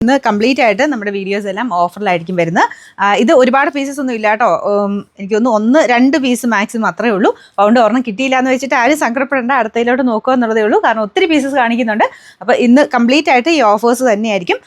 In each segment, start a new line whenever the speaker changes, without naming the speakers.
ഇന്ന് കംപ്ലീറ്റ് ആയിട്ട് നമ്മുടെ വീഡിയോസ് എല്ലാം ഓഫറിലായിരിക്കും വരുന്നത്. ഇത് ഒരുപാട് പീസസ് ഒന്നും ഇല്ല കേട്ടോ. എനിക്കൊന്ന് 1-2 പീസ് മാക്സിമം അത്രേ ഉള്ളൂ. അതുകൊണ്ട് ഒരെണ്ണം കിട്ടിയില്ല എന്ന് വെച്ചിട്ട് ആരും സങ്കടപ്പെടേണ്ട, അടുത്തതിലോട്ട് നോക്കുക എന്നുള്ളതേ ഉള്ളൂ. കാരണം ഒത്തിരി പീസസ് കാണിക്കുന്നുണ്ട്. അപ്പോൾ ഇന്ന് കംപ്ലീറ്റ് ആയിട്ട് ഈ ഓഫേഴ്സ് തന്നെയായിരിക്കും.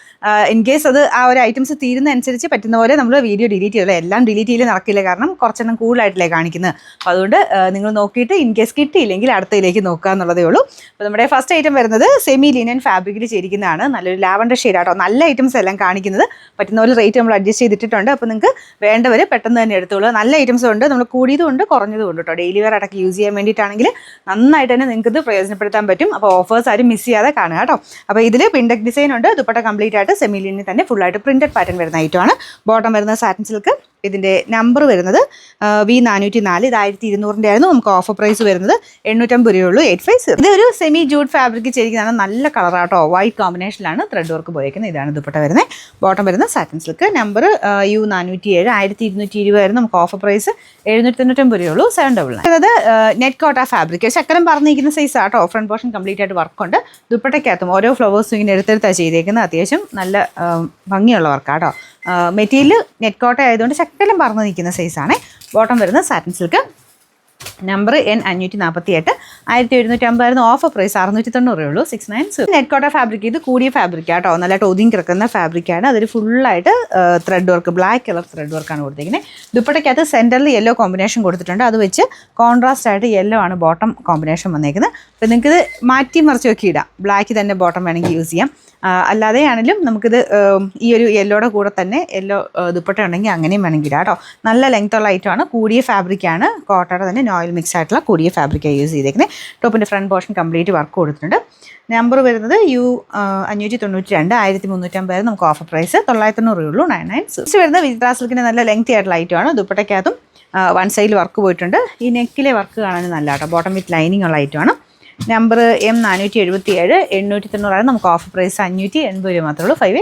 ഇൻ കേസ് അത് ആ ഒരു ഐറ്റംസ് തീരുന്ന അനുസരിച്ച് പറ്റുന്ന പോലെ നമ്മൾ വീഡിയോ ഡിലീറ്റ് ചെയ്യില്ല. എല്ലാം ഡിലീറ്റ് ചെയ്ത് നടക്കില്ല, കാരണം കുറച്ചെണ്ണം കൂടുതലായിട്ടല്ലേ കാണിക്കുന്നത്. അപ്പോൾ അതുകൊണ്ട് നിങ്ങൾ നോക്കിയിട്ട് ഇൻ കേസ് കിട്ടിയില്ലെങ്കിൽ അടുത്തതിലേക്ക് നോക്കുക എന്നുള്ളതേ ഉള്ളൂ. അപ്പോൾ നമ്മുടെ ഫസ്റ്റ് ഐറ്റം വരുന്നത് സെമി ലിനൻ ഫാബ്രിക്കിൽ ചെയ്തിരിക്കുന്നതാണ്. നല്ലൊരു ലാവൻഡർ ഷെയ്ഡാട്ടോ. നല്ല ഐറ്റംസ് എല്ലാം കാണിക്കുന്നത്. പറ്റുന്ന പോലെ റേറ്റ് നമ്മൾ അഡ്ജസ്റ്റ് ചെയ്തിട്ടുണ്ട്. അപ്പോൾ നിങ്ങൾക്ക് വേണ്ടവർ പെട്ടെന്ന് തന്നെ എടുത്തോളൂ. നല്ല ഐറ്റംസും ഉണ്ട്, നമ്മൾ കൂടിയതും ഉണ്ട് കുറഞ്ഞതും ഉണ്ട് കേട്ടോ. ഡെയിലി വെയർ അടക്കം യൂസ് ചെയ്യാൻ വേണ്ടിയിട്ടാണെങ്കിൽ നന്നായിട്ട് തന്നെ നിങ്ങൾക്ക് ഇത് പ്രയോജനപ്പെടുത്താൻ പറ്റും. അപ്പോൾ ഓഫേഴ്സ് ആരും മിസ് ചെയ്യാതെ കാണുക കേട്ടോ. അപ്പോൾ ഇതിൽ പിൻഡെക് ഡിസൈൻ ഉണ്ട്. ദുപ്പട്ട കംപ്ലീറ്റ് ആയിട്ട് സെമി ലിനിൽ തന്നെ ഫുള്ളായിട്ട് പ്രിന്റഡ് പാറ്റേൺ വരുന്ന ഐറ്റമാണ്. ബോട്ടം വരുന്നത് സാറ്റിൻ സിൽക്ക്. ഇതിൻ്റെ നമ്പർ വരുന്നത് V404. ഇത് 1200 ആയിരുന്നു. നമുക്ക് ഓഫർ പ്രൈസ് വരുന്നത് 850 രൂപയുള്ളൂ. 850. ഇത് ഒരു സെമി ജൂഡ് ഫാബ്രിക് ചെയ്തിരിക്കുന്നതാണ്. നല്ല കളറാട്ടോ. വൈറ്റ് കോമ്പിനേഷനിലാണ് ത്രെഡ് വർക്ക് പോയിരിക്കുന്നത്. ഇതാണ് ദുപ്പട്ട വരുന്നത്. ബോട്ടം വരുന്നത് സാറ്റിൻ സിൽക്ക്. Number U407. 1220 ആയിരുന്നു. നമുക്ക് ഓഫർ പ്രൈസ് 795 രൂപയുള്ളൂ. 799. അതായത് നെറ്റ് കോട്ട ഫാബ്രിക്. ശക്കരം പറഞ്ഞിരിക്കുന്ന സൈസ് ആട്ടോ. ഫ്രണ്ട് പോർഷൻ കംപ്ലീറ്റ് ആയിട്ട് വർക്കുണ്ട്. ദുപ്പട്ടയ്ക്കകത്തും ഓരോ ഫ്ലവേഴ്സും ഇങ്ങനെ എടുത്തെടുത്താണ് ചെയ്തേക്കുന്നത്. അത്യാവശ്യം നല്ല ഭംഗിയുള്ള വർക്കാട്ടോ. മെറ്റീരിയൽ നെറ്റ് കോട്ട ആയതുകൊണ്ട് ശക്കലം പറന്ന് നിൽക്കുന്ന സൈസാണ്. ബോട്ടം വരുന്നത് സാറ്റിൻ സിൽക്ക്. Number N548. 1750 ആയിരുന്നു. ഓഫർ പ്രൈസ് 690 രൂപയുള്ളൂ. 690. നെറ്റ് കോട്ട ഫാബ്രിക്. ഇത് കൂടിയ ഫാബ്രിക് ആട്ടോ. നല്ല ടോതിങ് കിടക്കുന്ന ഫാബ്രിക്കാണ്. അതിൽ ഫുള്ളായിട്ട് thread work, black colour thread വർക്കാണ് കൊടുത്തിരിക്കുന്നത്. ദുപ്പട്ടയ്ക്കകത്ത് സെൻറ്ററിൽ യെല്ലോ കോമ്പിനേഷൻ കൊടുത്തിട്ടുണ്ട്. അത് വെച്ച് കോൺട്രാസ്റ്റ് ആയിട്ട് യെല്ലോ ആണ് ബോട്ടം കോമ്പിനേഷൻ വന്നേക്കുന്നത്. അപ്പോൾ നിങ്ങൾക്കിത് മാറ്റി മറിച്ച് നോക്കി ഇടാം. ബ്ലാക്ക് തന്നെ ബോട്ടം വേണമെങ്കിൽ യൂസ് ചെയ്യാം. അല്ലാതെയാണെങ്കിലും നമുക്കിത് ഈ ഒരു യെല്ലോയുടെ കൂടെ തന്നെ യെല്ലോ ദുപ്പട്ട ഉണ്ടെങ്കിൽ അങ്ങനെയും വേണമെങ്കിൽ ഇടാം കേട്ടോ. നല്ല ലെങ്ത്തുള്ള ഐറ്റമാണ്. കൂടിയ ഫാബ്രിക്കാണ്. കോട്ടയുടെ തന്നെ നോയിൽ മിക്സ് ആയിട്ടുള്ള കൂടിയ ഫാബ്രിക്കാണ് യൂസ് ചെയ്തേക്കുന്നത്. ടോപ്പിൻ്റെ ഫ്രണ്ട് പോർഷൻ കംപ്ലീറ്റ് വർക്ക് കൊടുത്തിട്ടുണ്ട്. നമ്പർ വരുന്നത് U592. 1350 നമുക്ക് ഓഫർ പ്രൈസ് 990 രൂപയുള്ളൂ. 990. വരുന്നത് വിചിത്ര സിൽക്കിൻ്റെ നല്ല ലെങ്തി ആയിട്ടുള്ള ഐറ്റമാണ്. ദുപ്പട്ടയ്ക്കകത്തും വൺ സൈഡിൽ വർക്ക് പോയിട്ടുണ്ട്. ഈ നെക്കിലെ വർക്ക് കാണാൻ നല്ല കേട്ടോ. ബോട്ടം വിത്ത് ലൈനിങ് ഉള്ള ഐറ്റമാണ്. Number M477. 890 നമുക്ക് ഓഫർ പ്രൈസ് 580 രൂപ മാത്രമേ ഉള്ളൂ. 5